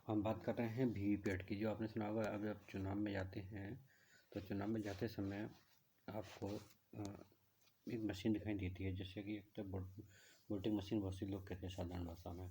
हम बात कर रहे हैं वीवीपैट की। जो आपने सुना होगा, अब आप चुनाव में जाते हैं तो चुनाव में जाते समय आपको एक मशीन दिखाई देती है, जैसे कि एक तो वोटिंग मशीन बहुत सी लोग कहते हैं साधारण भाषा में।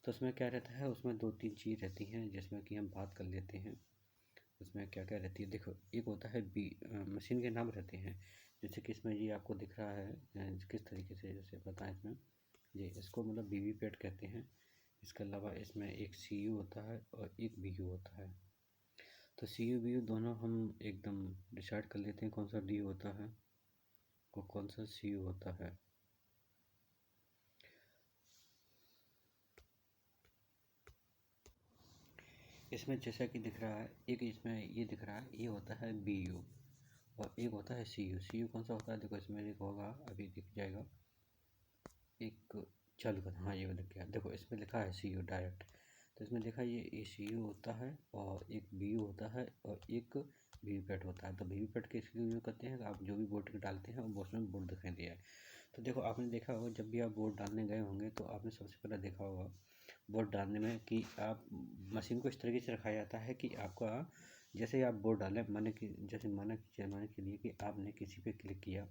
तो उसमें क्या रहता है, उसमें 2-3 चीज़ रहती हैं जिसमें कि हम बात कर लेते हैं। उसमें क्या क्या रहती है, देखो, एक होता है मशीन के नाम रहते हैं, जैसे कि इसमें ये आपको दिख रहा है किस तरीके से, जैसे बताएं इसमें ये इसको मतलब वीवीपैट कहते हैं। इसके अलावा इसमें एक सीयू होता है और एक वीयू होता है। तो सीयू वीयू दोनों हम एकदम डिसाइड कर लेते हैं कौन सा डी होता है और कौन सा सीयू होता है। इसमें जैसा कि दिख रहा है, एक इसमें ये दिख रहा है, ये होता है वीयू और एक होता है सीयू। सीयू कौन सा होता है, देखो इसमें एक होगा, अभी दिख जाएगा, एक चालू कर, हाँ ये दिख गया। देखो इसमें लिखा है सीयू डायरेक्ट, तो इसमें देखा ये सीयू होता है और एक वीयू होता है और एक वीवीपैट होता है। तो वीवीपैट के इसलिए यूज करते हैं कि आप जो भी वोटिंग डालते हैं वो उसमें वोट दिखाई दिया है। तो देखो, आपने देखा होगा जब भी आप वोट डालने गए होंगे तो आपने सबसे पहले देखा होगा वोट डालने में कि आप मशीन को इस तरीके से रखा जाता है कि आपका जैसे ही आप वोट डालें, माने कि जैसे माने के लिए कि आपने किसी पे क्लिक किया,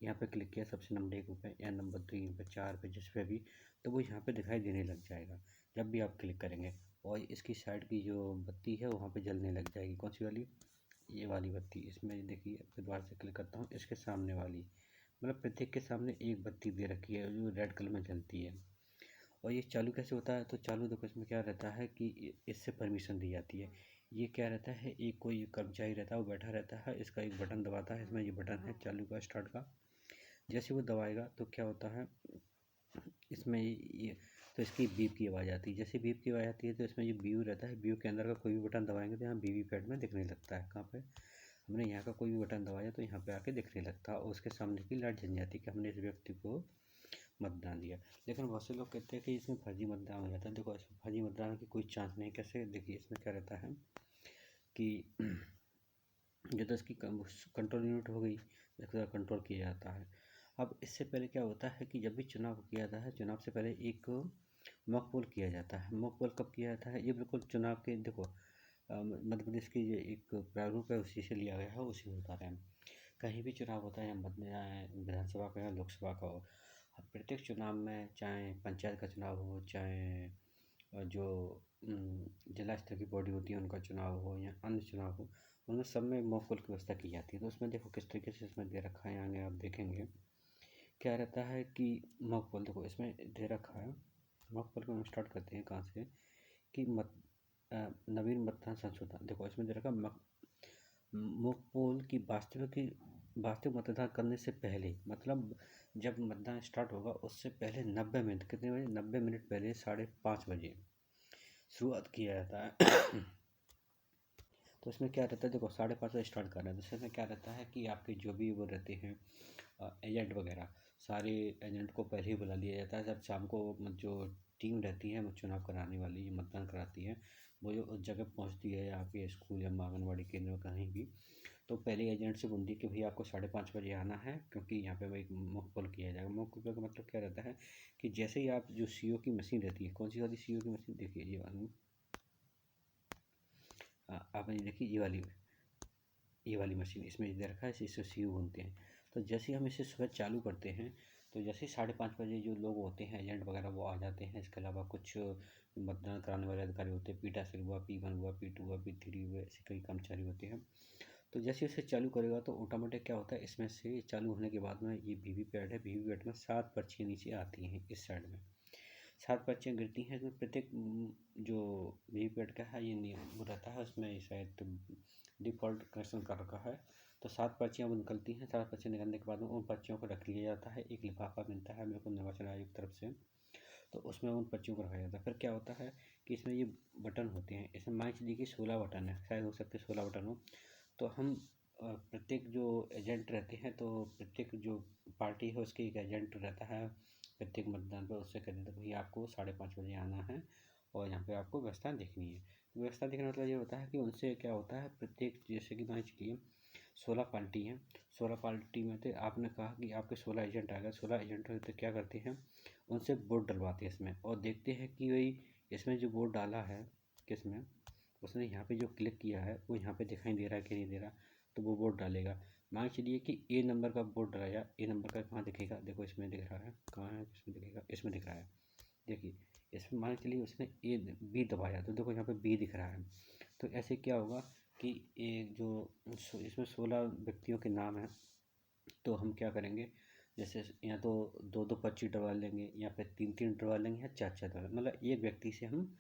यहाँ पे क्लिक किया सबसे नंबर 1 पे या नंबर 3 पे 4 पे जिस पे भी, तो वो यहाँ पे दिखाई देने लग जाएगा जब भी आप क्लिक करेंगे। और इसकी साइड की जो बत्ती है वहाँ पे जलने लग जाएगी। कौन सी वाली, ये वाली बत्ती। इसमें देखिए, फिर दोबारा से क्लिक करता हूँ, इसके सामने वाली, मतलब प्रत्येक के सामने एक बत्ती दे रखी है जो रेड कलर में जलती है। और ये चालू कैसे होता है, तो चालू देखो इसमें क्या रहता है कि इससे परमिशन दी जाती है। ये क्या रहता है, एक कोई कर्मचारी रहता है, वो बैठा रहता है, इसका एक बटन दबाता है, इसमें ये बटन है चालू का, स्टार्ट का। जैसे वो दबाएगा तो क्या होता है, इसमें ये तो इसकी बीप की आवाज़ आती है। जैसे बीप की आवाज़ आती है तो इसमें ये बीयू रहता है, बीयू के अंदर का कोई भी बटन दबाएंगे तो यहाँ वीवीपैट में दिखने लगता है। कहाँ पे, हमने यहाँ का कोई भी बटन दबाया तो यहाँ पे आके दिखने लगता है और उसके सामने की लाइट जल जाती है कि हमने इस व्यक्ति को मतदान दिया। लेकिन बहुत से लोग कहते हैं कि इसमें फर्जी मतदान हो जाता है। देखो, इसमें फर्जी मतदान की कोई चांस नहीं। कैसे, देखिए इसमें क्या रहता है कि जो 10 की कंट्रोल यूनिट हो गई, इसका कंट्रोल किया जाता है। अब इससे पहले क्या होता है कि जब भी चुनाव किया जाता है, चुनाव से पहले एक मॉक पोल किया जाता है। मॉक पोल कब किया जाता है, ये बिल्कुल चुनाव के, देखो मध्य प्रदेश की जो एक प्रारूप है उसी से लिया गया है, उसी में बता रहे हैं। कहीं भी चुनाव होता है, या विधानसभा का या लोकसभा का हो, अब प्रत्येक चुनाव में, चाहे पंचायत का चुनाव हो, चाहे जो जिला स्तर की बॉडी होती है उनका चुनाव हो या अन्य चुनाव हो, उनमें सब में मॉक पोल की व्यवस्था की जाती है। तो उसमें देखो किस तरीके से इसमें दे रखा है, आगे आप देखेंगे क्या रहता है कि मॉक पोल, देखो इसमें दे रखा है। मॉक पोल को हम स्टार्ट करते हैं कहाँ से, कि नवीन मतदान संशोधन। देखो इसमें दे रखा मॉक पोल की वास्तविक मतदान करने से पहले, मतलब जब मतदान स्टार्ट होगा उससे पहले 90 मिनट, कितने बजे, 90 मिनट पहले 5:30 बजे शुरुआत किया जाता है। तो इसमें क्या रहता है, देखो 5:30 बजे स्टार्ट कर रहे हैं, तो इसमें क्या रहता है कि आपके जो भी वो रहते हैं एजेंट वगैरह, सारे एजेंट को पहले ही बुला लिया जाता है। जब शाम को जो टीम रहती है चुनाव कराने वाली, मतदान कराती है, वो जो उस जगह पहुंचती है आपके स्कूल या आंगनबाड़ी केंद्र में कहीं भी, तो पहले एजेंट से बोलती है कि भैया आपको 5:30 बजे आना है, क्योंकि यहाँ पे एक मॉक पोल किया जाएगा। मॉक पोल का मतलब क्या रहता है कि जैसे ही आप जो सीओ की मशीन रहती है, कौन सी वाली सीओ की मशीन, देखिए ये वाली, आपने देखी ये वाली मशीन, इसमें दे रखा है, इसे सीयू बोलते हैं। तो जैसे ही हम इसे सुबह चालू करते हैं तो जैसे ही 5:30 बजे जो लोग होते हैं एजेंट वगैरह वो आ जाते हैं। इसके अलावा कुछ मतदान कराने वाले अधिकारी होते हैं, पीठासीन हुआ, P1 हुआ, P2 हुआ, P3 हुआ, ऐसे कई कर्मचारी होते हैं। तो जैसे इसे चालू करेगा तो ऑटोमेटिक क्या होता है, इसमें से चालू होने के बाद में ये वीवीपैट है, वीवीपैट में 7 पर्चियाँ नीचे आती हैं इस साइड में, 7 पर्चियाँ गिरती हैं। इसमें प्रत्येक जो वीवीपैट का है ये नियम वो रहता है, उसमें शायद डिफ़ॉल्ट कनेक्शन कर रखा है। तो 7 पर्चियाँ वो निकलती हैं। 7 पर्चियाँ निकलने के बाद में उन पर्चियों को रख लिया जाता है, एक लिफाफा मिलता है मेरे को निर्वाचन आयोग की तरफ से, तो उसमें उन पर्चियों को रखा जाता है। फिर क्या होता है कि इसमें ये बटन होते हैं, इसमें मान लीजिए कि 16 बटन है, शायद हो सकते 16 बटन हो। तो हम प्रत्येक जो एजेंट रहते हैं, तो प्रत्येक जो पार्टी है उसके एक एजेंट रहता है प्रत्येक मतदान पर, उससे कहते हैं भैया आपको 5:30 बजे आना है और यहाँ पे आपको व्यवस्था देखनी है। तो व्यवस्था देखने का मतलब ये होता है कि उनसे क्या होता है, प्रत्येक जैसे कि मान लीजिए 16 पार्टी हैं, 16 पार्टी में से आपने कहा कि आपके 16 एजेंट आ गए, 16 एजेंट तो क्या करते हैं, उनसे वोट डलवाते हैं इसमें और देखते हैं कि भाई इसमें जो वोट डाला है केस में उसने यहाँ पे जो क्लिक किया है वो यहाँ पे दिखाई दे रहा है कि नहीं दे रहा, तो वो वोट डालेगा। मान चलिए कि ए नंबर का वोट डाला, ए नंबर का कहाँ दिखेगा, देखो इसमें दिख रहा है, कहाँ है, इसमें दिखेगा, इसमें दिख रहा है। देखिए इसमें मान चलिए उसने ए बी दबाया तो देखो यहाँ पे बी दिख रहा है। तो ऐसे क्या होगा कि इसमें 16 व्यक्तियों के नाम हैं, तो हम क्या करेंगे, जैसे या तो दो दो पर्ची डलवा लेंगे या फिर तीन तीन डलवा लेंगे या चार चार डलवा, मतलब एक व्यक्ति से हम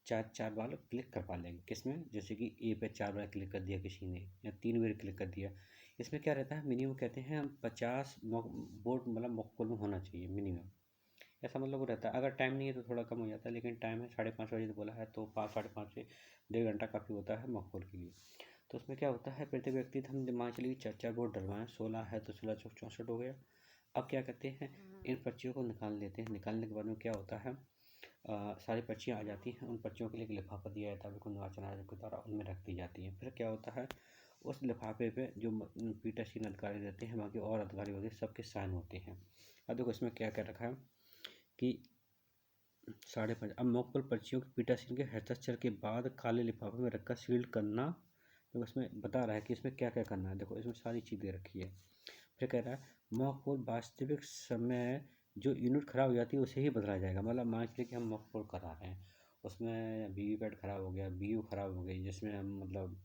चार चार बार क्लिक करवा लेंगे। किसमें, जैसे कि ए पे 4 बार क्लिक कर दिया किसी ने या 3 बार क्लिक कर दिया। इसमें क्या रहता है, मिनिमम कहते हैं हम 50 वोट मतलब मॉक में होना चाहिए मिनिमम, ऐसा मतलब वो रहता है। अगर टाइम नहीं है तो थोड़ा कम हो जाता है, लेकिन टाइम है 5:30 बजे तो बोला है, तो 5 5:30 से 1.5 घंटा काफ़ी होता है मॉक के लिए। तो उसमें क्या होता है, प्रत्येक व्यक्ति हम मान चलिए चार चार वोट डलवाएं, 16 है तो 16 चौक 64 हो गया। अब क्या करते हैं, इन पर्चियों को निकाल लेते हैं। निकालने के बाद में क्या होता है, सारी पर्चियाँ आ जाती हैं, उन पर्चियों के लिए एक लिफाफा दिया जाता है, बिल्कुल निर्वाचन आयोग के द्वारा उनमें रख दी जाती हैं। फिर क्या होता है, उस लिफाफे पे जो पीठासीन अधिकारी रहते हैं, बाकी और अधिकारी होते हैं, सबके साइन होते हैं। अब देखो इसमें क्या क्या रखा है कि 5:30 अब मॉक पोल पर्चियों की पीठासीन के हस्ताक्षर के बाद काले लिफाफे में रखकर सील्ड करना। तो इसमें बता रहा है कि इसमें क्या क्या करना है, देखो इसमें सारी चीज़ें रखी है। फिर कह रहा है मॉक पोल वास्तविक समय जो यूनिट खराब हो जाती है उसे ही बदला जाएगा। मतलब मान लीजिए कि हम मॉक पोल करा रहे हैं, उसमें वीवीपैट खराब हो गया, बीयू खराब हो गई, जिसमें हम मतलब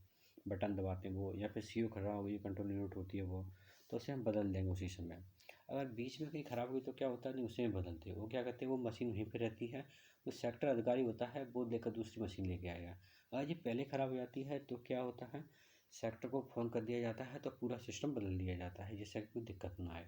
बटन दबाते हैं वो, या फिर सीयू खराब हो गई, कंट्रोल यूनिट होती है वो, तो उसे हम बदल देंगे उसी समय। अगर बीच में कहीं ख़राब हुई तो क्या होता है, नहीं उसे बदलते, वो क्या करते हैं, वो मशीन वहीं पे रहती है, जो सेक्टर अधिकारी होता है वो लेकर दूसरी मशीन लेके आएगा। अगर ये पहले ख़राब हो जाती है तो क्या होता है, सेक्टर को फ़ोन कर दिया जाता है तो पूरा सिस्टम बदल दिया जाता है, जिससे कोई दिक्कत ना आए।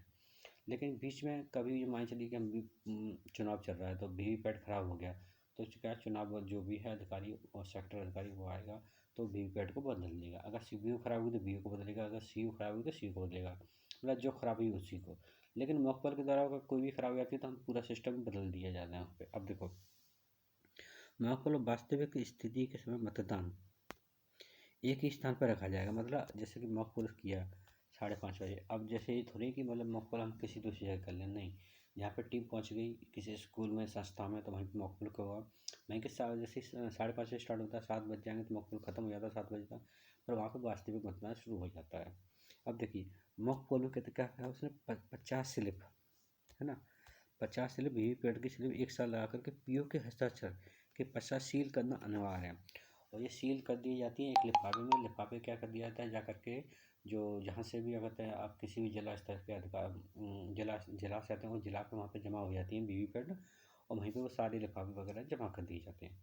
लेकिन बीच में कभी मान चलिए कि चुनाव चल रहा है तो वीवीपैट ख़राब हो गया, तो क्या चुनाव जो भी है अधिकारी और सेक्टर अधिकारी वो आएगा तो वीवीपैट को बदल देगा। अगर सीपीयू खराब हुई तो वीयू को बदलेगा, अगर सीयू खराब हुई तो सीयू को बदलेगा, मतलब जो खराब हुई उसी को। लेकिन मॉकपोल के द्वारा अगर कोई भी खराब हो जाती है तो हम पूरा सिस्टम बदल दिया जाता है वहाँ पे। अब देखो मॉकपोल वास्तविक स्थिति के समय मतदान एक ही स्थान पर रखा जाएगा, मतलब जैसे कि मॉकपोल किया 5:30 बजे, अब जैसे ये थोड़ी कि मतलब मॉकपोल हम किसी दूसरी जगह कर लें, नहीं, जहाँ पे टीम पहुँच गई किसी स्कूल में संस्था में तो वहीं पर मॉकपोल का हुआ। वहीं के जैसे 5:30 से स्टार्ट होता है, 7 बज जाएंगे तो मॉकपोल खत्म हो जाता है 7 बजे तक, पर वहाँ पर वास्तविक मतदान शुरू हो जाता है। अब देखिए मॉकपोल में कहते क्या है, उसने 50 स्लिप है ना, 50 स्लिप वीवीपैट की स्लिप एक साथ लगा करके पीओ के हस्ताक्षर के पश्चात सील करना अनिवार्य है। और ये सील कर दी जाती है एक लिफाफे में। लिफाफे क्या कर दिया जाता है, जा करके जो जहाँ से भी अगर आप किसी भी जिला स्तर के अधिकार जिला से आते हैं वो जिला पे वहाँ पे जमा हो जाती हैं वीवीपैट, और वहीं पे वो सारे लिफाफे वगैरह जमा कर दिए जाते हैं।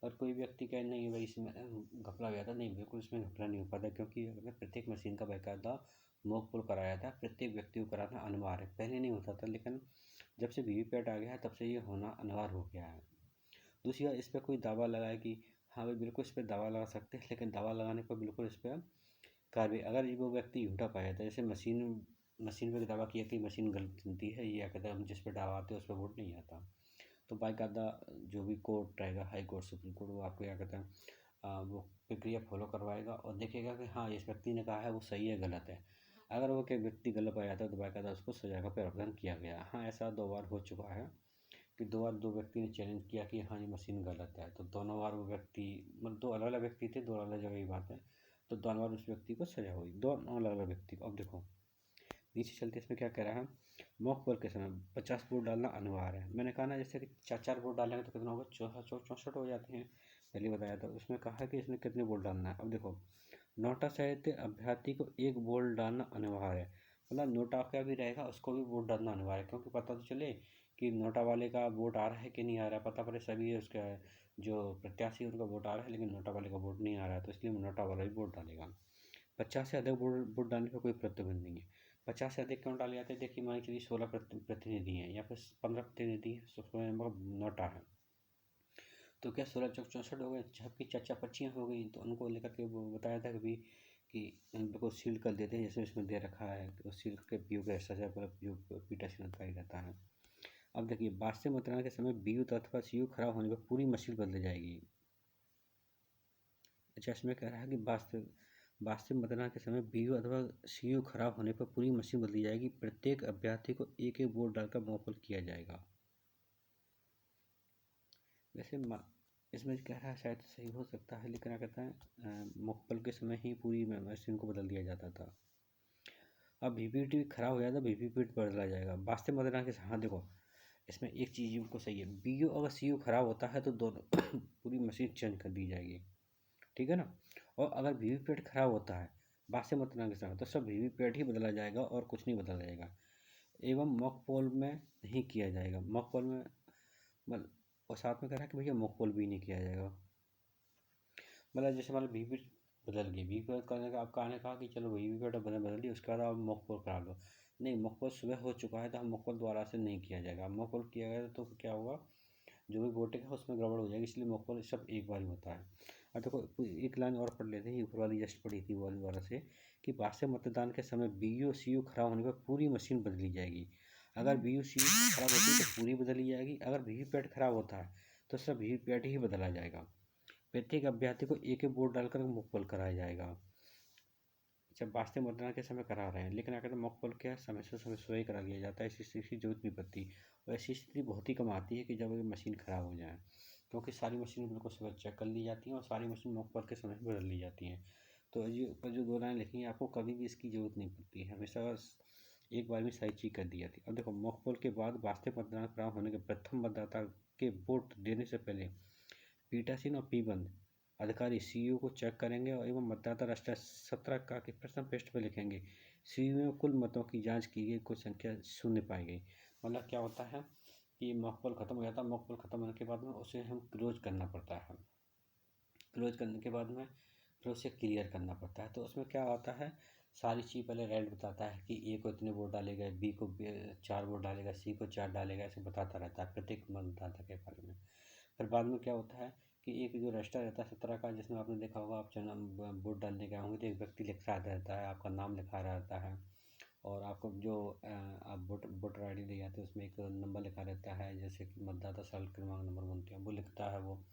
और कोई व्यक्ति कहे नहीं भाई इसमें घपला हो गया था, नहीं बिल्कुल इसमें घपला नहीं हो पाता, क्योंकि अगर प्रत्येक मशीन का बाकायदा मॉक पोल कराया था, प्रत्येक व्यक्ति को कराना अनिवार्य है। पहले नहीं होता था, लेकिन जब से वीवीपैट आ गया है तब से ये होना अनिवार्य हो गया है। दूसरी बात, इस पर कोई दावा लगाए कि हाँ भाई बिल्कुल इस पर दावा लगा सकते हैं, लेकिन दावा लगाने पर बिल्कुल इस पर कार्रवाई, अगर ये वो व्यक्ति झूठा पाया था, जैसे मशीन मशीन पर दावा किया कि मशीन गलत चुनती है, या कहता है हम जिस पर दावा आते हैं उस पर वोट नहीं आता, तो बाकायदा जो भी कोर्ट रहेगा, हाई कोर्ट सुप्रीम कोर्ट, वो आपको क्या कहता है वो प्रक्रिया फॉलो करवाएगा और देखेगा कि हाँ इस व्यक्ति ने कहा है वो सही है गलत है। अगर वो कोई व्यक्ति गलत पाया जाता है तो बाकायदा उसको सजा का प्रावधान किया गया। हाँ ऐसा 2 बार हो चुका है कि 2 बार 2 व्यक्ति ने चैलेंज किया कि हाँ ये मशीन गलत है, तो दोनों बार वो व्यक्ति, मतलब 2 अलग अलग व्यक्ति थे, 2 अलग जगह की बात है, तो दोनों बार उस व्यक्ति को सजा हुई, 2 अलग अलग व्यक्ति को। अब देखो नीचे चलते इसमें क्या कह रहा है, मॉक पोल के समय 50 वोट डालना अनिवार्य है। मैंने कहा ना जैसे कि चार चार वोट डालेंगे तो कितना होगा, 64 हो जाते हैं, पहले बताया था। उसमें कहा है कि इसमें कितने वोट डालना है। अब देखो नोटा सहित अभ्यर्थी को 1 वोट डालना अनिवार्य है, मतलब नोटा का भी रहेगा उसको भी वोट डालना अनिवार्य है, क्योंकि पता तो चले कि नोटा वाले का वोट आ रहा है कि नहीं आ रहा है, पता पड़े सभी उसका जो प्रत्याशी है उनका वोट आ रहा है लेकिन नोटा वाले का वोट नहीं आ रहा है, तो इसलिए नोटा वाला भी वोट डालेगा। 50 से अधिक वोट डालने का कोई प्रतिबंध नहीं है। 50 से अधिक क्यों डाले जाते हैं, देखिए मान चलिए 16 प्रतिनिधि हैं या फिर 15 प्रतिनिधि हैं, 16 मतलब नोटा है, तो क्या 16 चौक 64 हो गए, जबकि चाचा पर्चियाँ हो गई, तो उनको लेकर के वो बताया था कभी कि उनको सील कर देते हैं, जैसे इसमें दे रखा है तो सील करके पीओ के हिस्सा से पीओ पीठासीन अधिकारी रहता है। अब देखिए वास्तविक मतदान के समय बीयू अथवा सीयू खराब होने पर पूरी मशीन बदल जाएगी। अच्छा इसमें कह रहा है कि वास्तविक मतदान के समय बीयू अथवा सीयू खराब होने पर पूरी मशीन बदली जाएगी, प्रत्येक अभ्यर्थी को एक एक वोट डालकर मुहैया किया जाएगा। वैसे इसमें कह रहा है शायद सही हो सकता है, लेकिन क्या कहते हैं मुकपल के समय ही पूरी मशीन को बदल दिया जाता था। अब वीवीपीटी खराब हो जाता, वीवीपीटी बदला जाएगा। वास्तव मतदान के, हाँ देखो इसमें एक चीज़ को सही है, बीयू अगर सीयू खराब होता है तो दोनों पूरी मशीन चेंज कर दी जाएगी, ठीक है ना। और अगर वीवीपैट खराब होता है वास्तव मतदान के समय, तो सब वीवीपैट ही बदला जाएगा और कुछ नहीं बदला जाएगा। एवं मॉक पोल में नहीं किया जाएगा, मॉक पोल में मतलब, और साथ में कह रहा है कि भैया मॉक पोल भी नहीं किया जाएगा। मतलब जैसे मान लो वीवीपैट बदल गई, वीवीपैट करने का आपका आने कहा कि चलो वीवीपैट बदल दी, उसके बाद आप मॉक पोल करा लो। नहीं, मॉक पोल सुबह हो चुका है तो हम मॉक पोल दोबारा से नहीं किया जाएगा। मॉक पोल किया गया तो क्या होगा, जो भी वोटिंग है उसमें गड़बड़ हो जाएगी, इसलिए मॉक पोल सब एक बार ही होता है। अब देखो एक लाइन और पढ़ लेते हैं, ऊपर वाली जस्ट पढ़ी थी वो वाली दोबारा से, कि वास्तव मतदान के समय बीयू सीयू खराब होने पर पूरी मशीन बदली जाएगी। अगर बीयू सीयू खराब होती है तो पूरी बदली जाएगी, अगर वीवीपैट खराब होता है तो सब वीवीपैट ही बदला जाएगा। प्रत्येक अभ्यर्थी को एक एक वोट डालकर मॉक पोल कराया जाएगा। जब वास्तविक मतदान के समय करा रहे हैं, लेकिन अगर मॉक पोल क्या है, समय से समय सुबह ही करा लिया जाता है, ऐसी स्थिति की जरूरत नहीं पड़ती। और ऐसी स्थिति बहुत ही कम आती है कि जब ये मशीन ख़राब हो जाए, क्योंकि सारी मशीन बिल्कुल सुबह चेक कर ली जाती हैं और सारी मशीन मॉक पोल के समय बदल ली जाती हैं। तो ये ऊपर जो दो लाइन लिखी हैं, आपको कभी भी इसकी जरूरत नहीं पड़ती है, हमेशा एक बार में सारी चीज़ कर दी जाती है। अब देखो मॉक पोल के बाद वास्तविक मतदान प्रारंभ होने के प्रथम मतदाता के वोट देने से पहले पीठासीन और पीबंद अधिकारी सीईओ को चेक करेंगे और एवं मतदाता रजिस्टर 17 का के प्रश्न पृष्ठ पर लिखेंगे। सीईओ में कुल मतों की जांच की गई, कुल संख्या शून्य पाई गई। मतलब क्या होता है कि मॉक पोल खत्म हो जाता है, मॉक पोल खत्म होने के बाद में उसे हम क्लोज करना पड़ता है। क्लोज करने के बाद में फिर उसे क्लियर करना पड़ता है। तो उसमें क्या होता है, सारी चीज़ पहले रेड बताता है कि ए को इतने वोट डालेगा, बी को 4 वोट डालेगा, सी को 4 डालेगा, ऐसे बताता रहता है प्रत्येक मतदाता के बारे में। फिर बाद में क्या होता है कि एक जो रजिस्टर रहता है 17 का, जिसमें आपने देखा होगा, आप वोट डालने गए होंगे तो एक व्यक्ति लिख रहा रहता है, आपका नाम लिखा रहता है, और आपको जो आप वोटर आई डी ले जाते हैं उसमें एक नंबर लिखा रहता है, जैसे कि मतदाता साल क्रमांक नंबर बनते हैं वो लिखता है वो।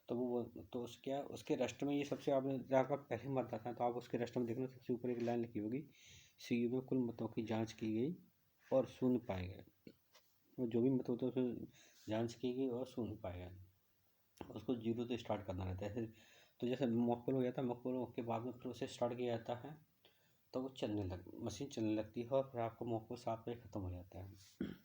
तो वो तो उस क्या उसके रजिस्टर में ये सबसे, आपने जाकर पहले मतदाता है तो आप उसके रजिस्टर में देखना, सबसे ऊपर एक लाइन लिखी होगी, सीयू में कुल मतों की जाँच की गई और शून्य पाए गए। वो जो भी मत होते हैं उसमें जाँच की गई और शून्य पाए गए, उसको जीरो से स्टार्ट करना रहता है। तो जैसे मॉक पोल हो जाता है, मॉक पोल के बाद में फिर उसे स्टार्ट किया जाता है, तो वो मशीन चलने लगती है और फिर आपका मॉक पोल 7 बजे ख़त्म हो जाता है।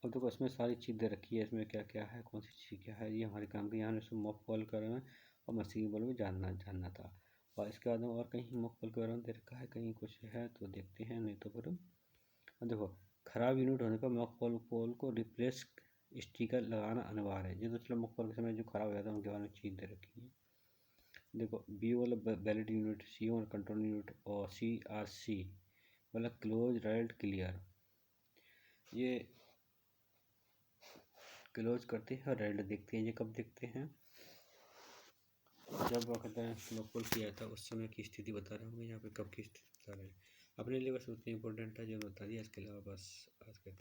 और देखो इसमें सारी चीज़ दे रखी है, इसमें क्या क्या है, कौन सी चीज़ क्या है, ये हमारे काम की, यहाँ इसमें मॉक पोल के बारे में और मशीन के बारे में जानना था। और इसके बाद में और कहीं मॉक पोल के बारे में दे रखा है, कहीं कुछ है तो देखते हैं, नहीं तो फिर देखो खराब यूनिट होने पर मॉक पोल को रिप्लेस स्टिकर लगाना अनिवार्य है। जो दूसरे मॉक पोल के समय जो खराब हो जाता है उनके बारे में चीज़ दे रखी है। देखो बी वाला वैलिड यूनिट, सी वाला कंट्रोल यूनिट, और CRC मतलब क्लोज राइट क्लियर, ये क्लोज करते हैं और रेड देखते हैं। ये कब देखते हैं, जब वक्त मॉक पोल किया था उस समय की स्थिति बता रहे होंगे, यहाँ पे कब की स्थिति बता रहे हैं। अपने लिए बस उतनी इंपॉर्टेंट है जो बता दिया, इसके अलावा बस आज का